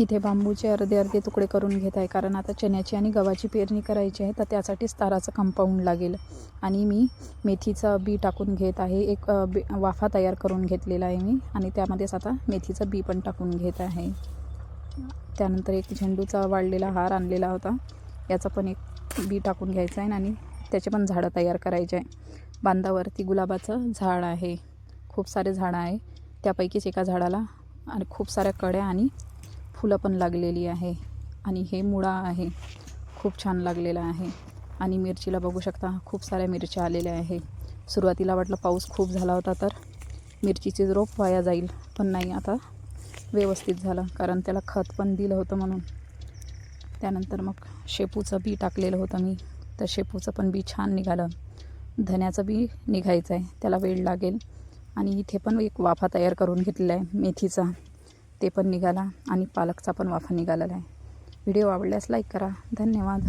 इथे बांबूचे अर्धे अर्धे तुकडे करून घेत आहे, कारण आता चण्याची आणि गव्हाची पेरणी करायची आहे, तर त्यासाठीच ताराचं कंपाऊंड लागेल. आणि मी मेथीचं बी टाकून घेत आहे. एक वाफा तयार करून घेतलेला आहे मी, आणि त्यामध्येच आता मेथीचं बी पण टाकून घेत आहे. त्यानंतर एक झेंडूचा वाळलेला हार आणलेला होता, याचं पण एक बी टाकून घ्यायचं आहे आणि त्याचे पण झाडं तयार करायचे आहे. बांधावरती गुलाबाचं झाड आहे, खूप सारे झाडं आहे. त्यापैकीच एका झाडाला आणि खूप साऱ्या कळ्या आणि फुलं पण लागलेली आहे. आणि हे मुळा आहे, खूप छान लागलेला आहे. आणि मिरचीला बघू शकता, खूप साऱ्या मिरच्या आलेल्या आहे. सुरुवातीला वाटलं पाऊस खूप झाला होता तर मिरचीचे रोप वाया जाईल, पण नाही, आता व्यवस्थित झालं, कारण त्याला खत पण दिलं होतं म्हणून. त्यानंतर मग शेपूचं बी टाकलेलं होतं मी, तर शेपूचं पण बी छान निघालं. धन्याचं बी निघायचं आहे, त्याला वेळ लागेल. आणि इथे पण एक वाफा तयार करून घेतलेला आहे मेथीचा, ते पण निघाला. आणि पालकचा पण वाफा निघालेला आहे. व्हिडिओ आवडल्यास लाईक करा. धन्यवाद.